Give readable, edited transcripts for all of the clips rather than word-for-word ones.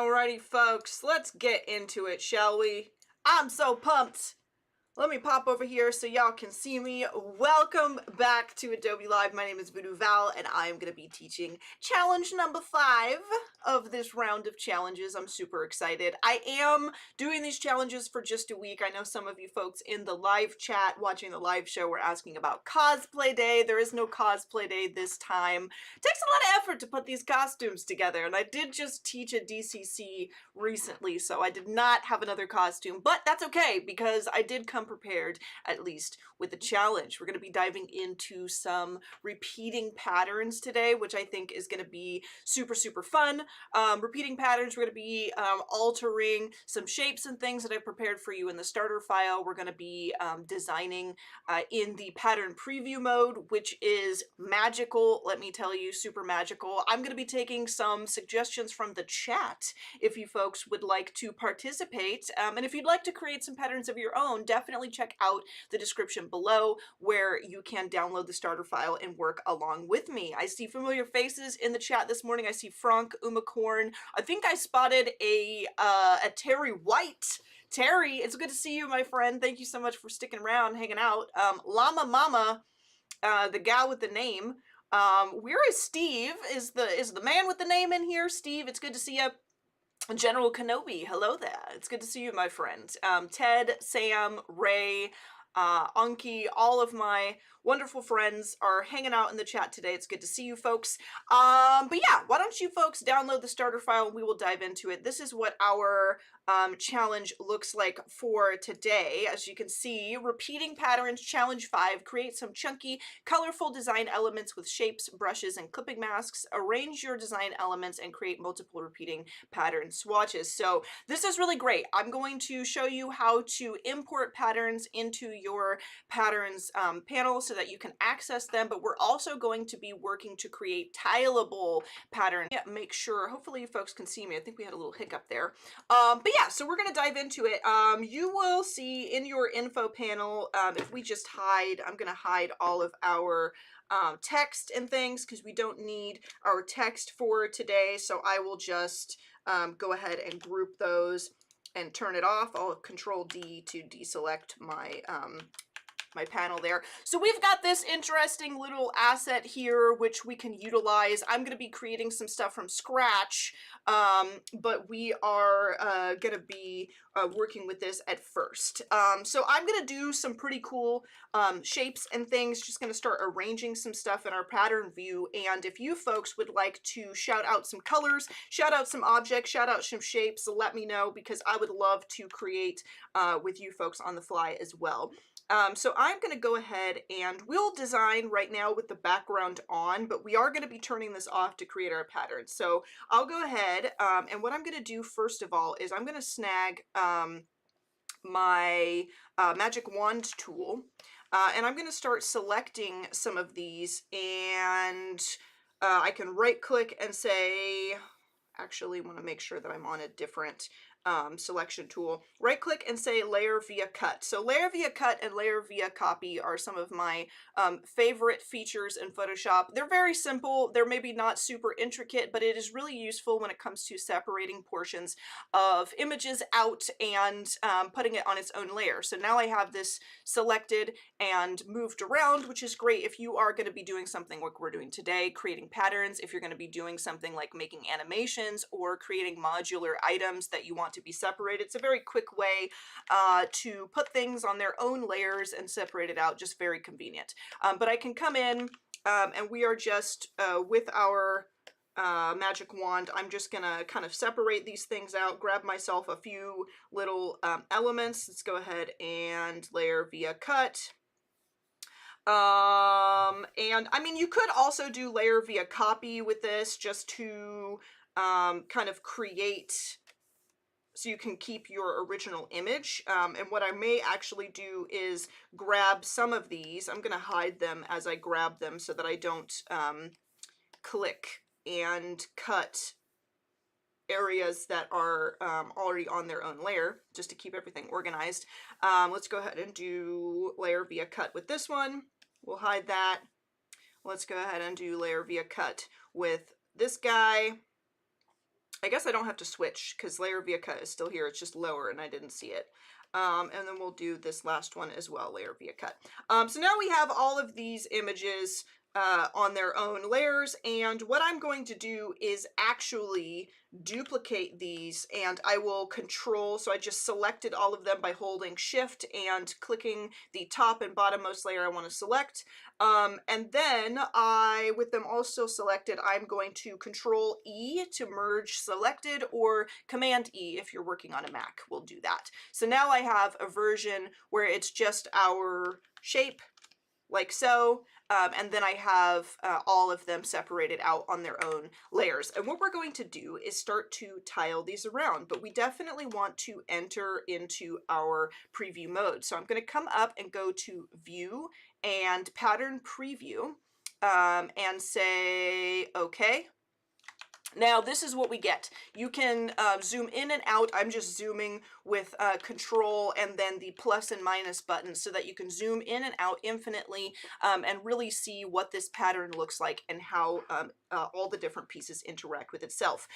Alrighty, folks, let's get into it, shall we? I'm so pumped. Let me pop over here so y'all can see me. Welcome back to Adobe Live. My name is VooDoo Val, and I'm going to be teaching challenge number 5 of this round of challenges. I'm super excited. I am doing these challenges for just a week. I know some of you folks in the live chat watching the live show were asking about cosplay day. There is no cosplay day this time. It takes a lot of effort to put these costumes together, and I did just teach at DCC recently, so I did not have another costume, but that's okay because I did come prepared, at least with the challenge. We're going to be diving into some repeating patterns today, which I think is going to be super fun. Repeating patterns, we're going to be altering some shapes and things that I've prepared for you in the starter file. We're going to be designing in the pattern preview mode, which is magical, let me tell you, super magical. I'm going to be taking some suggestions from the chat if you folks would like to participate, and if you'd like to create some patterns of your own, definitely check out the description below where you can download the starter file and work along with me. I see familiar faces in the chat this morning. I see Frank, Umacorn. I think I spotted a Terry White. Terry, it's good to see you, my friend. Thank you so much for sticking around, hanging out. Llama Mama, the gal with the name. Where is Steve? Is the man with the name in here? Steve, it's good to see you. General Kenobi, hello there. It's good to see you, my friend. Ted, Sam, Ray, Anki, all of my wonderful friends are hanging out in the chat today. It's good to see you folks. But yeah, why don't you folks download the starter file and we will dive into it. This is what our challenge looks like for today. As you can see, repeating patterns, challenge 5, create some chunky, colorful design elements with shapes, brushes, and clipping masks. Arrange your design elements and create multiple repeating pattern swatches. So this is really great. I'm going to show you how to import patterns into your patterns panel so that you can access them, but we're also going to be working to create tileable patterns. Yeah, make sure, hopefully you folks can see me. I think we had a little hiccup there. But yeah, so we're going to dive into it. You will see in your info panel, if we just hide, I'm going to hide all of our text and things because we don't need our text for today. So I will just go ahead and group those and turn it off. I'll Control D to deselect my my panel there. So we've got this interesting little asset here which we can utilize. I'm going to be creating some stuff from scratch, but we are going to be working with this at first. So I'm going to do some pretty cool shapes and things, just going to start arranging some stuff in our pattern view, and if you folks would like to shout out some colors, shout out some objects, shout out some shapes, let me know because I would love to create with you folks on the fly as well. So I'm going to go ahead and we'll design right now with the background on, but we are going to be turning this off to create our pattern. So I'll go ahead and what I'm going to do first of all is I'm going to snag my magic wand tool and I'm going to start selecting some of these, and I can right click and say, actually want to make sure that I'm on a different selection tool. Right click and say layer via cut. So layer via cut and layer via copy are some of my favorite features in Photoshop. They're very simple. They're maybe not super intricate, but it is really useful when it comes to separating portions of images out and putting it on its own layer. So now I have this selected and moved around, which is great if you are going to be doing something like we're doing today, creating patterns, if you're going to be doing something like making animations or creating modular items that you want to be separated. It's a very quick way to put things on their own layers and separate it out, just very convenient. But I can come in and we are just with our magic wand, I'm just gonna kind of separate these things out, grab myself a few little elements. Let's go ahead and layer via cut. And I mean, you could also do layer via copy with this just to kind of create, so you can keep your original image. And what I may actually do is grab some of these. I'm going to hide them as I grab them so that I don't click and cut areas that are already on their own layer, just to keep everything organized. Let's go ahead and do layer via cut with this one. We'll hide that. Let's go ahead and do layer via cut with this guy. I guess I don't have to switch because layer via cut is still here. It's just lower and I didn't see it. And then we'll do this last one as well, layer via cut. So now we have all of these images on their own layers, and what I'm going to do is actually duplicate these, and I will control, so I just selected all of them by holding shift and clicking the top and bottommost layer I want to select. And then with them also selected, I'm going to control E to merge selected, or command E if you're working on a Mac will do that. So now I have a version where it's just our shape, like so, and then I have all of them separated out on their own layers. And what we're going to do is start to tile these around, but we definitely want to enter into our preview mode. So I'm going to come up and go to View and Pattern Preview, and say OK. Now this is what we get. You can zoom in and out. I'm just zooming with control and then the plus and minus buttons so that you can zoom in and out infinitely, and really see what this pattern looks like and how all the different pieces interact with itself.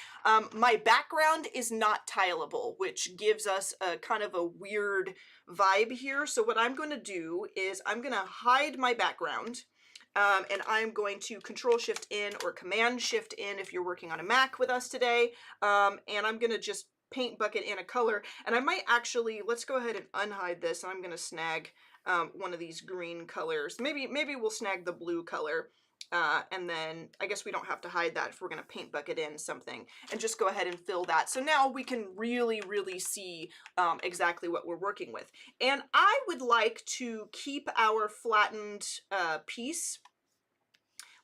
My background is not tileable, which gives us a kind of a weird vibe here. So what I'm going to do is I'm going to hide my background. And I'm going to Control Shift in or Command Shift in if you're working on a Mac with us today. And I'm going to just paint bucket in a color. And I might actually, let's go ahead and unhide this. I'm going to snag one of these green colors. Maybe we'll snag the blue color. And then I guess we don't have to hide that if we're going to paint bucket in something, and just go ahead and fill that. So now we can really see exactly what we're working with. And I would like to keep our flattened piece.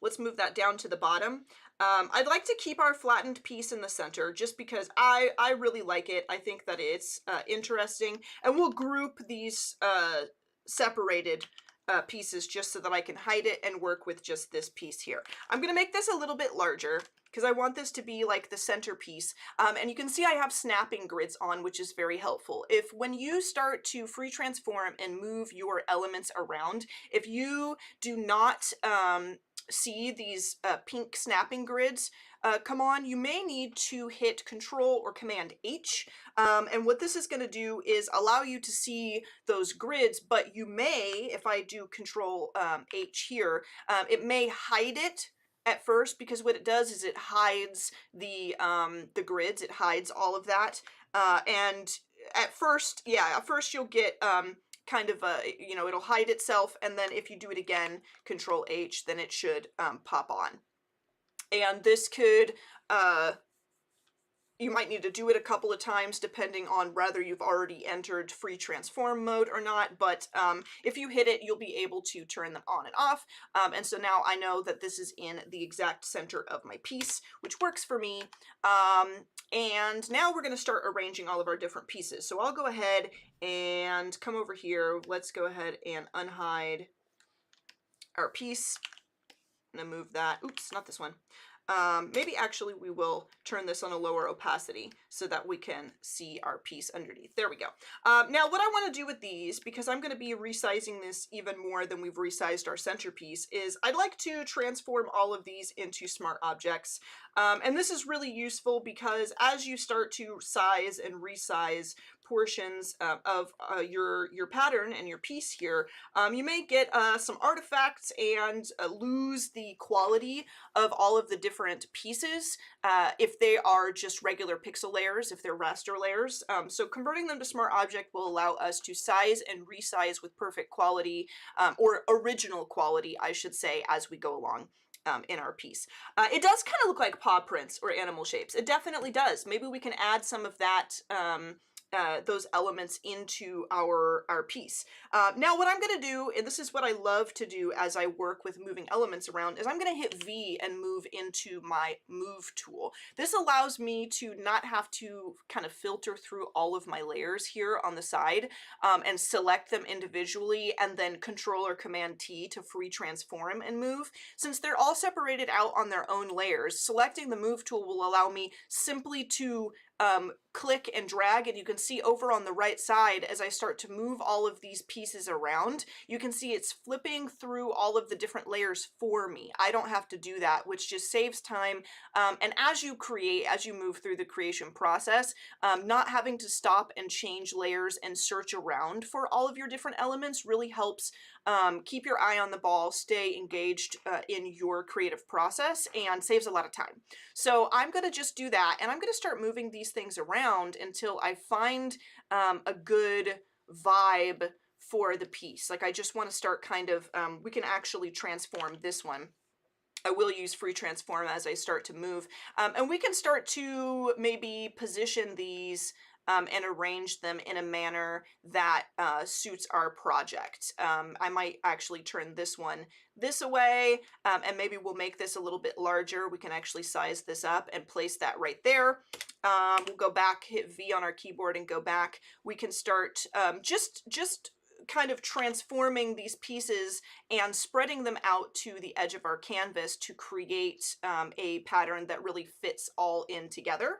Let's move that down to the bottom. I'd like to keep our flattened piece in the center just because I really like it. I think that it's interesting, and we'll group these separated pieces just so that I can hide it and work with just this piece here. I'm going to make this a little bit larger because I want this to be like the centerpiece. And you can see I have snapping grids on, which is very helpful. If when you start to free transform and move your elements around, if you do not see these pink snapping grids come on, you may need to hit Control or Command H. And what this is going to do is allow you to see those grids, but you may, if I do Control H here, it may hide it at first, because what it does is it hides the grids, it hides all of that. And at first, you'll get kind of a, it'll hide itself, and then if you do it again, Control H, then it should pop on. And this could, you might need to do it a couple of times depending on whether you've already entered free transform mode or not, but if you hit it, you'll be able to turn them on and off. And so now I know that this is in the exact center of my piece, which works for me. And now we're going to start arranging all of our different pieces. So I'll go ahead and come over here. Let's go ahead and unhide our piece. I'm going to move that. Oops, not this one. Maybe actually we will turn this on a lower opacity so that we can see our piece underneath. There we go. Now what I want to do with these, because I'm going to be resizing this even more than we've resized our centerpiece, is I'd like to transform all of these into smart objects. And this is really useful because as you start to size and resize portions of your pattern and your piece here, you may get some artifacts and lose the quality of all of the different pieces if they are just regular pixel layers, if they're raster layers. So converting them to smart object will allow us to size and resize with perfect quality, or original quality, I should say, as we go along. In our piece. It does kind of look like paw prints or animal shapes. It definitely does. Maybe we can add some of that, those elements into our piece. Now what I'm going to do, and this is what I love to do as I work with moving elements around, is I'm going to hit V and move into my move tool. This allows me to not have to kind of filter through all of my layers here on the side and select them individually and then Control or Command T to free transform and move. Since they're all separated out on their own layers, selecting the move tool will allow me simply to click and drag, and you can see over on the right side, as I start to move all of these pieces around, you can see it's flipping through all of the different layers for me. I don't have to do that, which just saves time. And as you create, as you move through the creation process, not having to stop and change layers and search around for all of your different elements really helps keep your eye on the ball, stay engaged in your creative process, and saves a lot of time. So I'm going to just do that, and I'm going to start moving these things around until I find a good vibe for the piece. Like I just want to start kind of, we can actually transform this one. I will use free transform as I start to move. And we can start to maybe position these and arrange them in a manner that suits our project. I might actually turn this one this away, and maybe we'll make this a little bit larger. We can actually size this up and place that right there. We'll go back, hit V on our keyboard and go back. We can start just kind of transforming these pieces and spreading them out to the edge of our canvas to create a pattern that really fits all in together.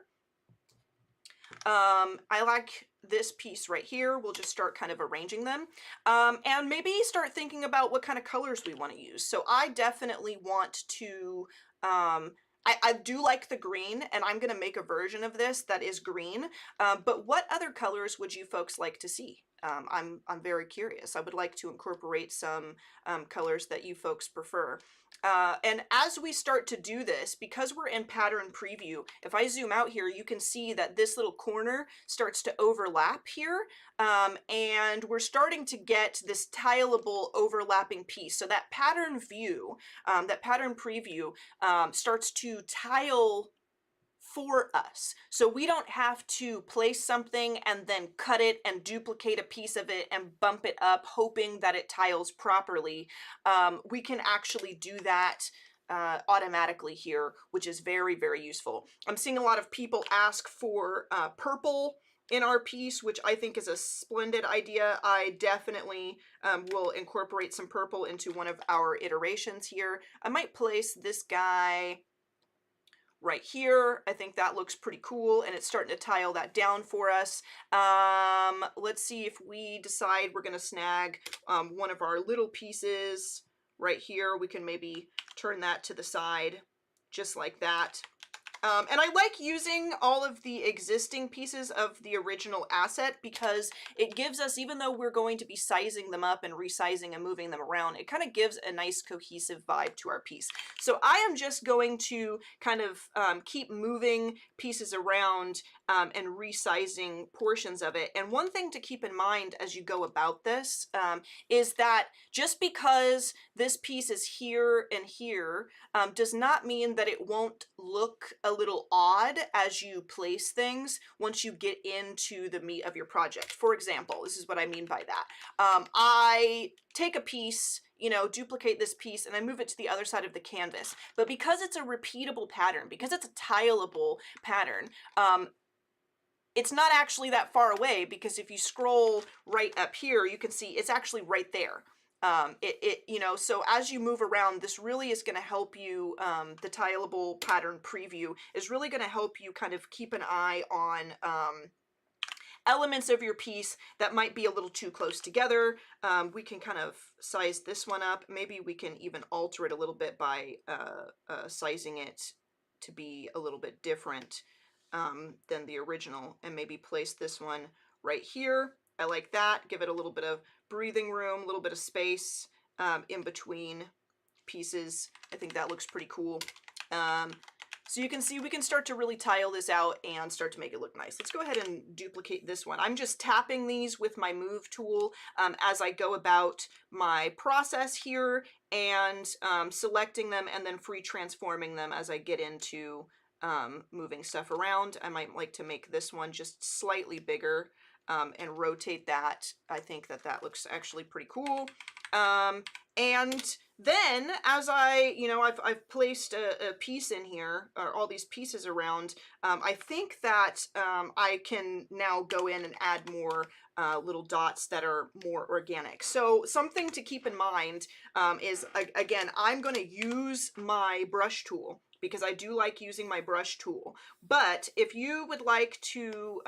I like this piece right here. We'll just start kind of arranging them and maybe start thinking about what kind of colors we want to use. So I definitely want to, I do like the green, and I'm going to make a version of this that is green, but what other colors would you folks like to see? I'm very curious. I would like to incorporate some colors that you folks prefer. And as we start to do this, because we're in pattern preview, if I zoom out here, you can see that this little corner starts to overlap here. And we're starting to get this tileable overlapping piece. So that pattern view, that pattern preview starts to tile for us. So we don't have to place something and then cut it and duplicate a piece of it and bump it up, hoping that it tiles properly. We can actually do that automatically here, which is very, very useful. I'm seeing a lot of people ask for purple in our piece, which I think is a splendid idea. I definitely will incorporate some purple into one of our iterations here. I might place this guy right here. I think that looks pretty cool, and it's starting to tile that down for us. Let's see if we decide we're going to snag one of our little pieces right here. We can maybe turn that to the side just like that. And I like using all of the existing pieces of the original asset because it gives us, even though we're going to be sizing them up and resizing and moving them around, it kind of gives a nice cohesive vibe to our piece. So I am just going to kind of keep moving pieces around and resizing portions of it. And one thing to keep in mind as you go about this is that just because this piece is here and here does not mean that it won't look a little odd as you place things once you get into the meat of your project. For example, this is what I mean by that. I take a piece, you know, duplicate this piece, and I move it to the other side of the canvas. But because it's a repeatable pattern, because it's a tileable pattern, it's not actually that far away, because if you scroll right up here, you can see it's actually right there. You know, so as you move around, this really is going to help you, the tileable pattern preview is really going to help you kind of keep an eye on elements of your piece that might be a little too close together. We can kind of size this one up. Maybe we can even alter it a little bit by sizing it to be a little bit different than the original, and maybe place this one right here. I like that. Give it a little bit of breathing room, a little bit of space in between pieces. I think that looks pretty cool. So you can see we can start to really tile this out and start to make it look nice. Let's go ahead and duplicate this one. I'm just tapping these with my move tool as I go about my process here, and selecting them and then free transforming them as I get into moving stuff around. I might like to make this one just slightly bigger and rotate that. I think that that looks actually pretty cool. And then as I've placed a piece in here, or all these pieces around, I think that I can now go in and add more little dots that are more organic. So something to keep in mind is, again, I'm going to use my brush tool. because I do like using my brush tool. But if you would like to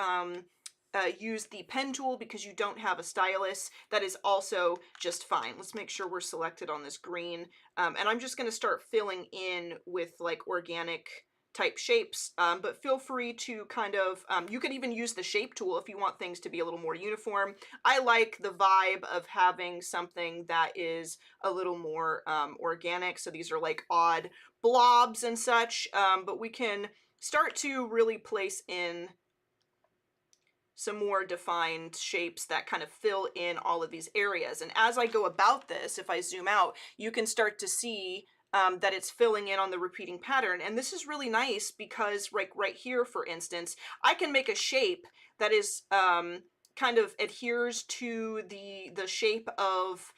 use the pen tool because you don't have a stylus, that is also just fine. Let's make sure we're selected on this green. And I'm just going to start filling in with like organic type shapes, but feel free to kind of, you could even use the shape tool if you want things to be a little more uniform. I like the vibe of having something that is a little more organic. So these are like odd blobs and such, but we can start to really place in some more defined shapes that kind of fill in all of these areas. And as I go about this, if I zoom out, you can start to see that it's filling in on the repeating pattern. And this is really nice because right here, for instance, I can make a shape that is kind of adheres to the shape of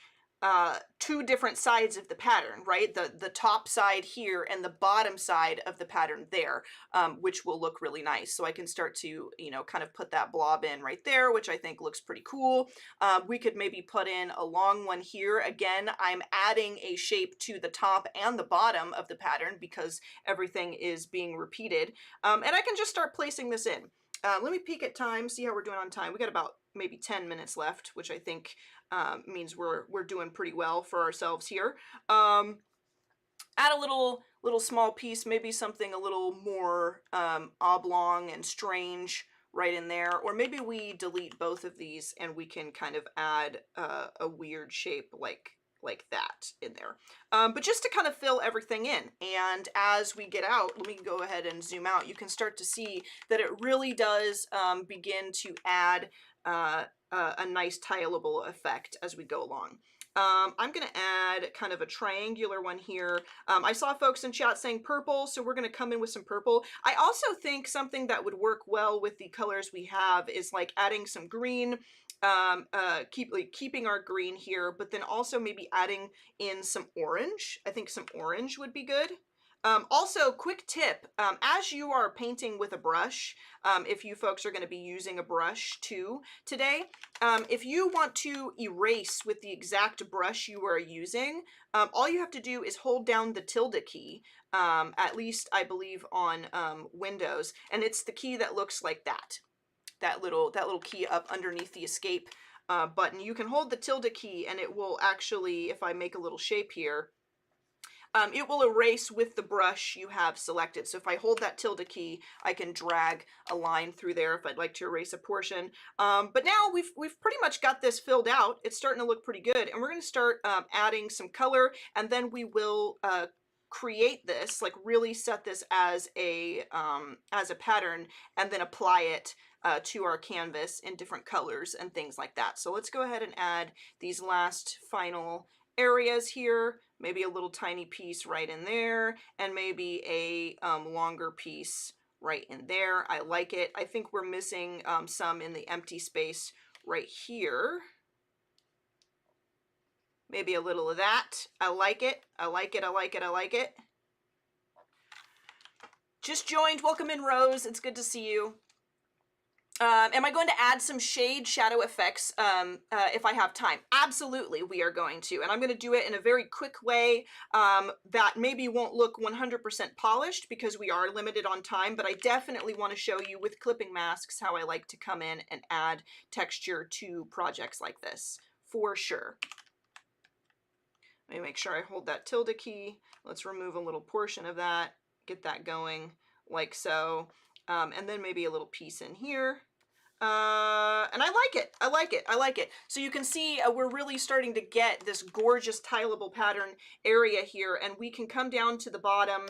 two different sides of the pattern, right? The top side here and the bottom side of the pattern there, which will look really nice. So I can start to, you know, kind of put that blob in right there, which I think looks pretty cool. We could maybe put in a long one here. Again, I'm adding a shape to the top and the bottom of the pattern because everything is being repeated. And I can just start placing this in. Let me peek at time, see how we're doing on time. We got about maybe 10 minutes left, which I think means we're doing pretty well for ourselves here. Add a little small piece, maybe something a little more oblong and strange right in there, or maybe we delete both of these and we can kind of add a weird shape like that in there. But just to kind of fill everything in. And as we get out, let me go ahead and zoom out. You can start to see that it really does begin to add a nice tileable effect as we go along. I'm going to add kind of a triangular one here. I saw folks in chat saying purple, so we're going to come in with some purple. I also think something that would work well with the colors we have is like adding some green, keeping our green here, but then also maybe adding in some orange. I think some orange would be good. Also, quick tip, as you are painting with a brush, if you folks are going to be using a brush too today, if you want to erase with the exact brush you are using, all you have to do is hold down the tilde key, at least I believe on Windows, and it's the key that looks like that. That little key up underneath the escape button. You can hold the tilde key and it will actually, if I make a little shape here, it will erase with the brush you have selected. So if I hold that tilde key, I can drag a line through there if I'd like to erase a portion. But now we've pretty much got this filled out. It's starting to look pretty good. And we're going to start adding some color, and then we will create this, like really set this as a pattern, and then apply it to our canvas in different colors and things like that. So let's go ahead and add these last final areas here, maybe a little tiny piece right in there, and maybe a longer piece right in there. I like it. I think we're missing some in the empty space right here. Maybe a little of that. I like it. I like it. I like it. I like it. Just joined. Welcome in, Rose. It's good to see you. Am I going to add some shade shadow effects if I have time? Absolutely, we are going to. And I'm going to do it in a very quick way that maybe won't look 100% polished because we are limited on time, but I definitely want to show you with clipping masks how I like to come in and add texture to projects like this, for sure. Let me make sure I hold that tilde key. Let's remove a little portion of that, get that going like so. And then maybe a little piece in here. And I like it. I like it. I like it. So you can see we're really starting to get this gorgeous tileable pattern area here, and we can come down to the bottom.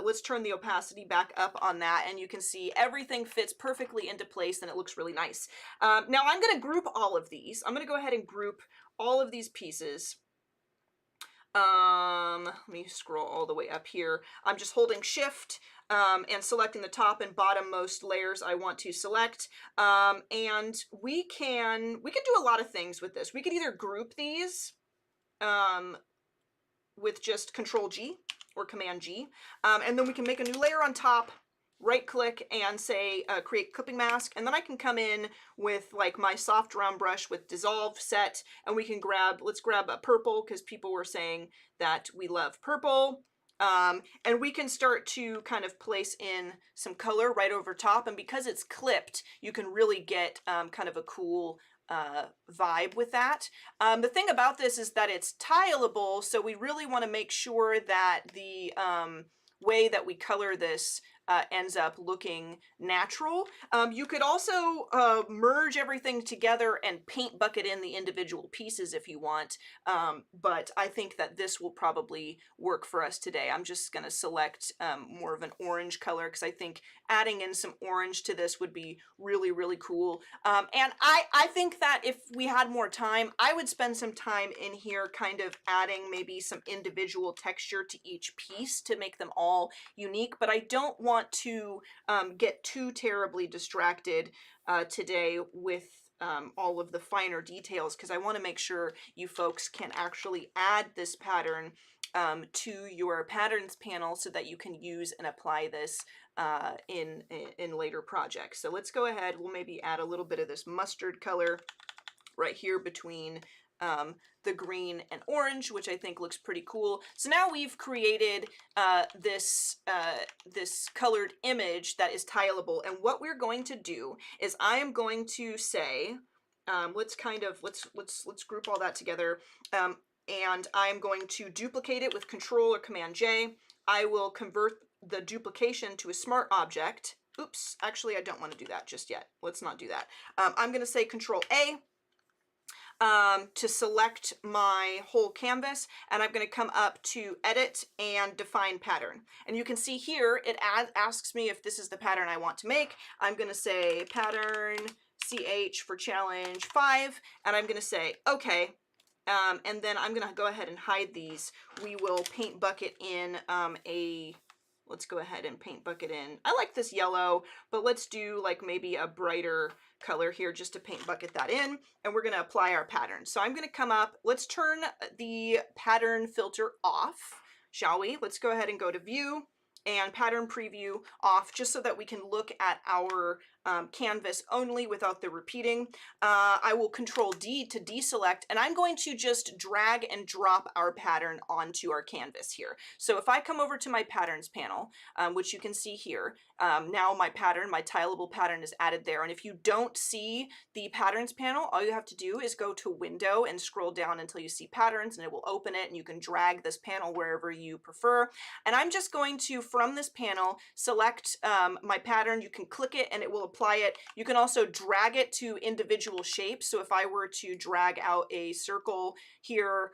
Let's turn the opacity back up on that, and you can see everything fits perfectly into place, and it looks really nice. Now I'm going to group all of these. I'm going to go ahead and group all of these pieces. Let me scroll all the way up here. I'm just holding shift and selecting the top and bottommost layers I want to select. And we can do a lot of things with this. We could either group these with just Control G or Command G, and then we can make a new layer on top, right click and say create clipping mask, and then I can come in with like my soft round brush with dissolve set, and we can let's grab a purple because people were saying that we love purple. And we can start to kind of place in some color right over top, and because it's clipped, you can really get kind of a cool vibe with that. The thing about this is that it's tileable, so we really want to make sure that the way that we color this ends up looking natural. You could also merge everything together and paint bucket in the individual pieces if you want, but I think that this will probably work for us today. I'm just going to select more of an orange color because I think adding in some orange to this would be really, really cool. And I think that if we had more time, I would spend some time in here kind of adding maybe some individual texture to each piece to make them all unique, but I don't want to get too terribly distracted today with all of the finer details, because I want to make sure you folks can actually add this pattern to your patterns panel so that you can use and apply this in later projects. So let's go ahead, we'll maybe add a little bit of this mustard color right here between the green and orange, which I think looks pretty cool. So now we've created this colored image that is tileable, and what we're going to do is I am going to say, let's group all that together, and I'm going to duplicate it with Control or Command J. I will convert the duplication to a smart object. Oops, actually I don't want to do that just yet. Let's not do that. I'm going to say Control A to select my whole canvas, and I'm going to come up to Edit and Define Pattern. And you can see here it asks me if this is the pattern I want to make. I'm going to say Pattern CH for Challenge 5, and I'm going to say OK. And then I'm going to go ahead and hide these. We will paint bucket in let's go ahead and paint bucket in. I like this yellow, but let's do like maybe a brighter color here just to paint bucket that in, and we're going to apply our pattern. So I'm going to come up, let's turn the pattern filter off, shall we? Let's go ahead and go to View and Pattern Preview off, just so that we can look at our canvas only without the repeating. I will Control D to deselect, and I'm going to just drag and drop our pattern onto our canvas here. So if I come over to my patterns panel, which you can see here, now my pattern, my tileable pattern is added there. And if you don't see the patterns panel, all you have to do is go to Window and scroll down until you see patterns, and it will open it, and you can drag this panel wherever you prefer. And I'm just going to, from this panel, select my pattern. You can click it and it will apply it. You can also drag it to individual shapes. So if I were to drag out a circle here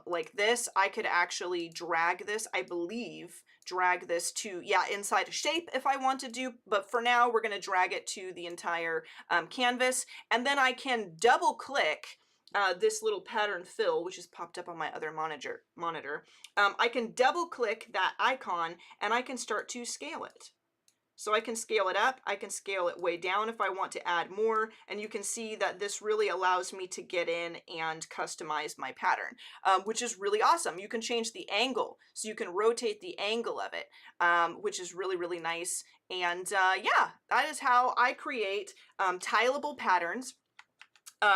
like this, I could actually drag this, I believe, drag this to, yeah, inside a shape if I want to do, but for now we're going to drag it to the entire canvas. And then I can double click this little pattern fill, which is popped up on my other monitor. I can double click that icon and I can start to scale it. So I can scale it up, I can scale it way down if I want to add more, and you can see that this really allows me to get in and customize my pattern, which is really awesome. You can change the angle, so you can rotate the angle of it, which is really, really nice. And yeah, that is how I create tileable patterns.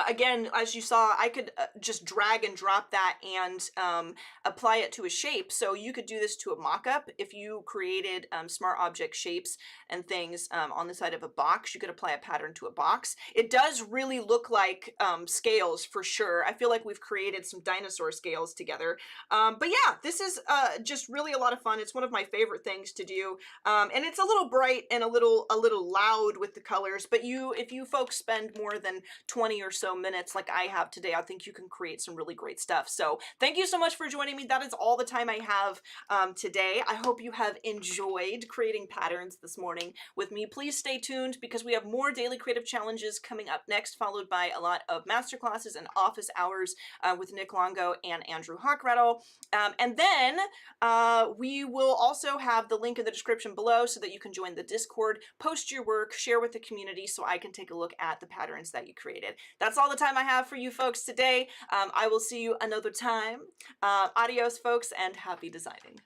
Again, as you saw, I could just drag and drop that and apply it to a shape. So you could do this to a mock-up. If you created smart object shapes and things on the side of a box, you could apply a pattern to a box. It does really look like scales for sure. I feel like we've created some dinosaur scales together. But yeah, this is just really a lot of fun. It's one of my favorite things to do. And it's a little bright and a little loud with the colors, but if you folks spend more than 20 or so minutes like I have today, I think you can create some really great stuff. So thank you so much for joining me. That is all the time I have today. I hope you have enjoyed creating patterns this morning with me. Please stay tuned because we have more daily creative challenges coming up next, followed by a lot of masterclasses and office hours with Nick Longo and Andrew Hockrattle. And then we will also have the link in the description below so that you can join the Discord, post your work, share with the community so I can take a look at the patterns that you created. That's all the time I have for you folks today. I will see you another time. Adios, folks, and happy designing.